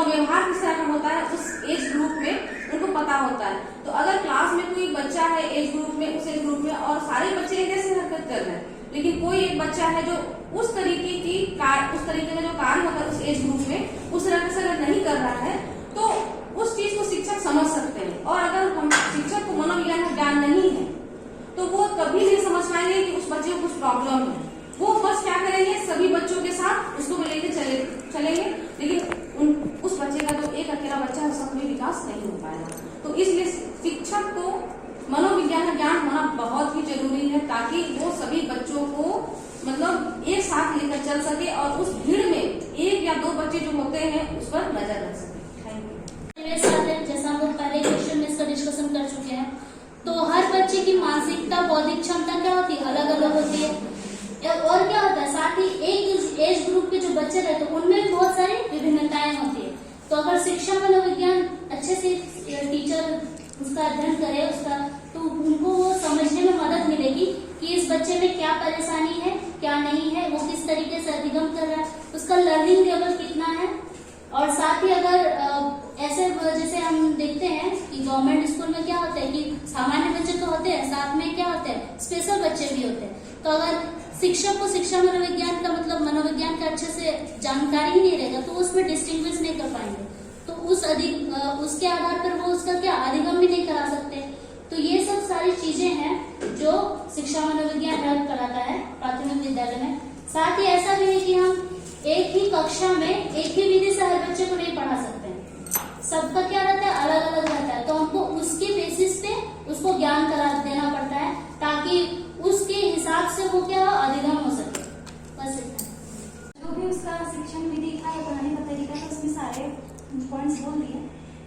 और व्यवहार किस तरह का होता है उस एज ग्रुप में उनको पता होता है। तो अगर क्लास में कोई बच्चा है एज ग्रुप में, उस एज ग्रुप में, और सारे बच्चे एक जैसे हरकत कर रहे हैं, लेकिन कोई एक बच्चा है जो उस तरीके का जो कार्य होता है उस एज ग्रुप में उस तरह से अगर नहीं कर रहा है, तो उस चीज को शिक्षक समझ सकते हैं। और अगर हम शिक्षक को मनोविज्ञान का ज्ञान नहीं है तो वो कभी नहीं समझ पाएंगे कि उस बच्चे को कुछ प्रॉब्लम है। वो बस क्या करेंगे, सभी बच्चों के साथ उसको लेके चलेंगे, लेकिन उस बच्चे का जो एक अकेला बच्चा है उसका कोई विकास नहीं हो पाएगा। तो इसलिए शिक्षक को मनोविज्ञान का ज्ञान होना बहुत ही जरूरी है, ताकि वो सभी बच्चों को मतलब एक साथ लेकर चल सके और उस भीड़ में एक या दो बच्चे जो होते हैं उस पर नजर रख सके। जैसा हम लोग पहले क्वेश्चन में इसका डिस्कशन कर चुके हैं, तो हर बच्चे की मानसिकता बौद्धिक क्षमता क्या होती है, अलग अलग होती है। और क्या होता है, साथ ही एक एज ग्रुप के जो बच्चे रहते हैं उनमें बहुत सारी विभिन्नताएं होती है। तो अगर शिक्षा मनोविज्ञान अच्छे से टीचर उसका अध्ययन करे तो उनको वो समझने में मदद मिलेगी कि इस बच्चे में क्या परेशानी है, क्या नहीं है, वो किस तरीके से अधिगम कर रहा है, उसका लर्निंग लेवल कितना है। और साथ ही अगर ऐसे जैसे हम देखते हैं कि गवर्नमेंट स्कूल में क्या होता है कि सामान्य बच्चे तो होते हैं, साथ में क्या होते हैं, स्पेशल बच्चे भी होते हैं। तो अगर शिक्षक को शिक्षा मनोविज्ञान का मतलब मनोविज्ञान का अच्छे से जानकारी ही नहीं रहेगा तो उसमें डिस्टिंग्विश नहीं कर पाएंगे, तो उसके आधार पर वो उसका क्या अधिगम भी नहीं करा सकते। तो ये सब सारी चीजें हैं जो शिक्षा मनोविज्ञान हेल्प कराता है प्राथमिक विद्यालय में। साथ ही ऐसा भी है कि हम एक ही कक्षा में एक ही विधि से हर बच्चे को नहीं पढ़ा सकते हैं, सबका क्या रहता है, अलग अलग रहता है। तो हमको उसके बेसिस पे उसको ज्ञान करा देना पड़ता है ताकि उसके हिसाब से वो क्या अधिगम हो सके। बस इतना। जो भी उसका शिक्षण विधि था या पढ़ाने का तरीका था उसमें सारे पॉइंट्स बोल दिए,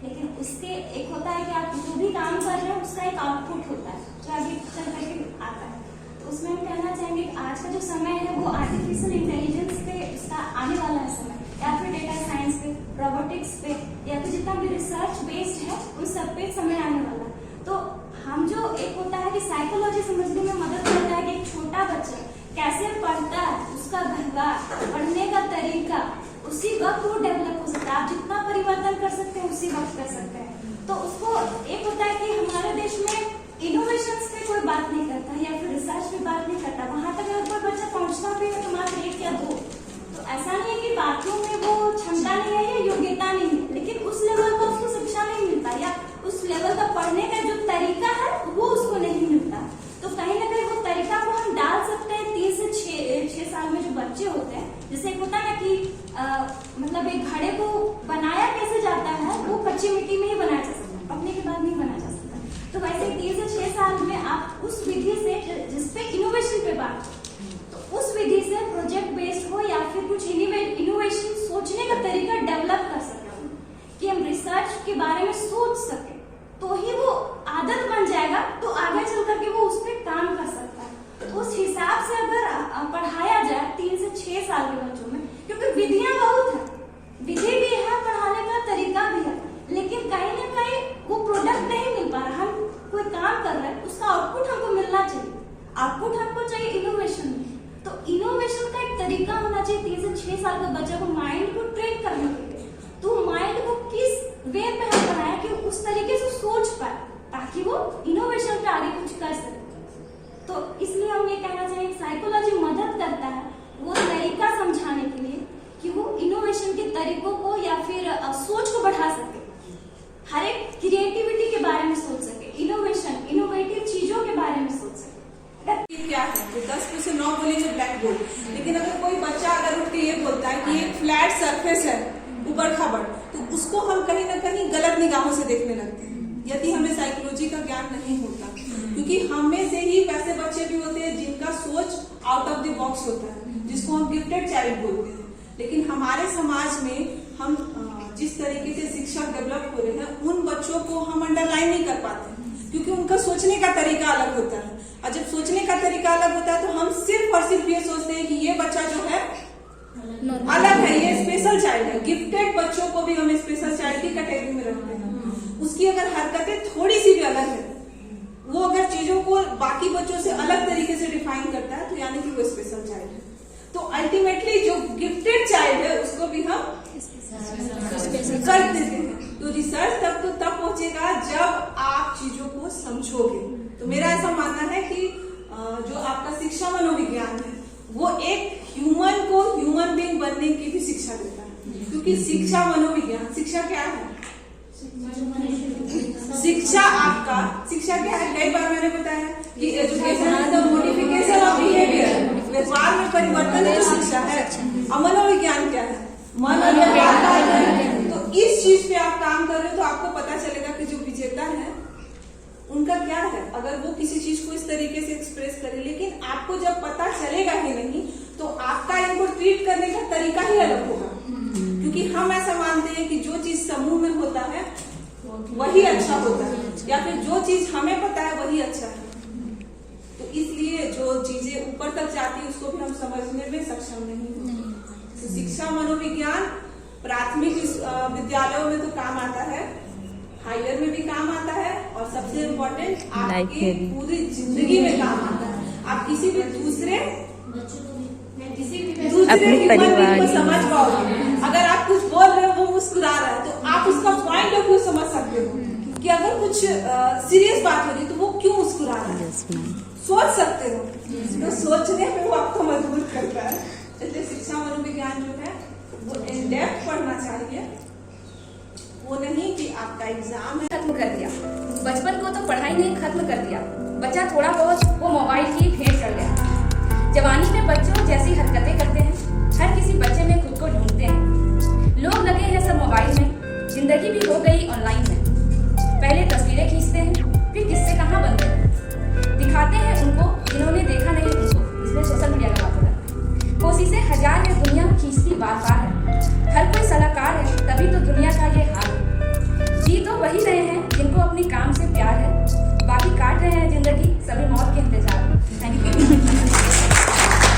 लेकिन उसके एक होता है कि आप जो भी काम कर रहे हैं उसका एक आउटपुट होता है जो आगे चल करके आता है। तो उसमें हम कहना चाहेंगे कि आज का जो समय है वो आर्टिफिशियल इंटेलिजेंस पे इसका आने वाला है समय, या फिर डेटा साइंस पे, रोबोटिक्स पे, या फिर जितना भी रिसर्च बेस्ड है उन सब पे समय आने वाला है। तो हम जो एक होता है कि साइकोलॉजी समझने में मदद करता है कि एक छोटा बच्चा कैसे पढ़ता है, उसका व्यवहार, पढ़ने का तरीका उसी वक्त वो डेवलप हो सकता है। आप जितना परिवर्तन कर सकते हैं उसी वक्त कर सकते हैं। तो उसको एक होता है कि हमारे देश में इनोवेशंस पे कोई बात नहीं करता या फिर रिसर्च पे बात नहीं करता, वहां तक अगर कोई बच्चा पहुंचता भी है तो मात्र 1 या 2। तो ऐसा नहीं है कि बाकियों में वो क्षमता नहीं है या योग्यता नहीं है, लेकिन उस लेवल का उसको शिक्षा नहीं मिलता या उस लेवल का पढ़ने का जो तरीका है वो उसको नहीं मिलता। तो कहीं ना कहीं वो तरीका को हम डाल सकते हैं। 3 से 6 साल में जो बच्चे होते हैं, जैसे होता है ना कि मतलब एक घड़े को बनाया कैसे जाता है, वो कच्ची मिट्टी में ही बनाया जा सकता है, पकने के बाद नहीं बनाया जा सकता। तो वैसे 3 से 6 साल में आप उस विधि से जिसपे इनोवेशन पे बात, तो उस विधि से प्रोजेक्ट बेस्ड हो या फिर कुछ इनोवेशन सोचने का तरीका डेवलप कर सकते हैं कि हम रिसर्च के बारे में सोच सके, तो ही वो आदत बन जाएगा, तो आगे चल करके वो उस पर काम कर सकता है। तो उस हिसाब से अगर पढ़ाया जाए 3 से 6 साल के बच्चों में, क्योंकि विधियां बहुत है, विधि भी है, पढ़ाने का तरीका भी है, लेकिन कहीं ना कहीं वो प्रोडक्ट नहीं मिल पा रहा। हम कोई काम कर रहे हैं, उसका आउटपुट हमको मिलना चाहिए, आउटपुट हमको चाहिए इनोवेशन में। तो इनोवेशन का एक तरीका होना चाहिए 3 से 6 साल का बच्चा को माइंड को ट्रेन करने के लिए। तो माइंड को किस वे में हम बनाया कि उस तरीके से सोच पाए ताकि वो इनोवेशन पे आगे कुछ कर सके। तो इसलिए हम ये कहना चाहिए साइकोलॉजी मदद करता है वो तरीका समझाने के लिए कि वो इनोवेशन के तरीकों को या फिर सोच को बढ़ा सके, हर एक क्रिएटिविटी के बारे में सोच सके, इनोवेटिव चीजों के बारे में सोच सके। क्या है तो 10 में से 9 बोलेंगे ब्लैक बोर्ड, लेकिन अगर कोई बच्चा अगर उठ के ये बोलता है कि ये फ्लैट सरफेस है ऊबड़ खाबड़, तो उसको हम कहीं ना कहीं गलत निगाहों से देखने लगते हैं यदि हमें साइकोलॉजी का ज्ञान नहीं होता। क्योंकि हमें से ही वैसे बच्चे भी होते हैं जिनका सोच आउट ऑफ द बॉक्स होता है, जिसको हम गिफ्टेड चाइल्ड बोलते हैं। लेकिन हमारे समाज में हम जिस तरीके से शिक्षक डेवलप हो रहे हैं उन बच्चों को हम अंडरलाइन नहीं कर पाते, क्योंकि उनका सोचने का तरीका अलग होता है। और जब सोचने का तरीका अलग होता है तो हम सिर्फ और सिर्फ ये सोचते हैं कि ये बच्चा जो है अलग है, ये स्पेशल चाइल्ड है। गिफ्टेड बच्चों को भी हम स्पेशल चाइल्ड की कैटेगरी में रखते हैं। उसकी अगर हरकतें थोड़ी सी भी अलग है, वो अगर चीजों को बाकी बच्चों से अलग तरीके से डिफाइन करता है तो यानी कि वो स्पेशल चाइल्ड है। तो अल्टीमेटली जो गिफ्टेड चाइल्ड है उसको भी हम कर देते हैं। तो रिसर्च तब पहुंचेगा जब आप चीजों को समझोगे। तो मेरा ऐसा मानना है कि जो आपका शिक्षा मनोविज्ञान है वो एक ह्यूमन को ह्यूमन बीइंग बनने की भी शिक्षा देता है, क्योंकि शिक्षा मनोविज्ञान, शिक्षा क्या है? शिक्षा क्या है? कई बार मैंने बताया कि education is the modification of behaviour, व्यवहार में परिवर्तन है जो शिक्षा है। और मनोविज्ञान क्या है? मन और व्यवहार का अध्ययन। तो इस चीज पे आप काम कर रहे हो तो आपको पता चलेगा कि जो विजेता है उनका क्या है। अगर वो किसी चीज को इस तरीके से एक्सप्रेस करे, लेकिन आपको जब पता चलेगा ही नहीं तो आपका इनको ट्रीट करने का तरीका ही अलग होगा, क्योंकि हम ऐसा मानते हैं कि जो चीज समूह में होता है वही अच्छा होता है, या फिर जो चीज हमें पता है वही अच्छा है। तो इसलिए जो चीजें ऊपर तक जाती है उसको भी हम समझने में सक्षम नहीं होते। तो शिक्षा मनोविज्ञान प्राथमिक विद्यालयों में तो काम आता है, हायर में भी काम आता है, और सबसे इम्पोर्टेंट आपके पूरी जिंदगी में काम आता है। आप किसी भी दूसरे ह्यूमन को समझ पाओगे। अगर आप कुछ बोल रहे हो, वो मुस्कुरा रहा है, तो आप उसका पॉइंट ऑफ व्यू समझ सकते हो कि अगर कुछ सीरियस बात हो रही तो वो क्यों मुस्कुरा रहा है, सोच सकते हो। तो सोचने पे वो आपको मजबूर करता है। इसलिए शिक्षा मनोविज्ञान जो है वो इन डेप्थ पढ़ना चाहिए, वो नहीं कि आपका एग्जाम है। खत्म कर दिया बचपन को, तो पढ़ाई ने खत्म कर दिया। बच्चा थोड़ा बहुत वो मोबाइल की भेंट चढ़ गया। जवानी में बच्चों जैसी हरकतें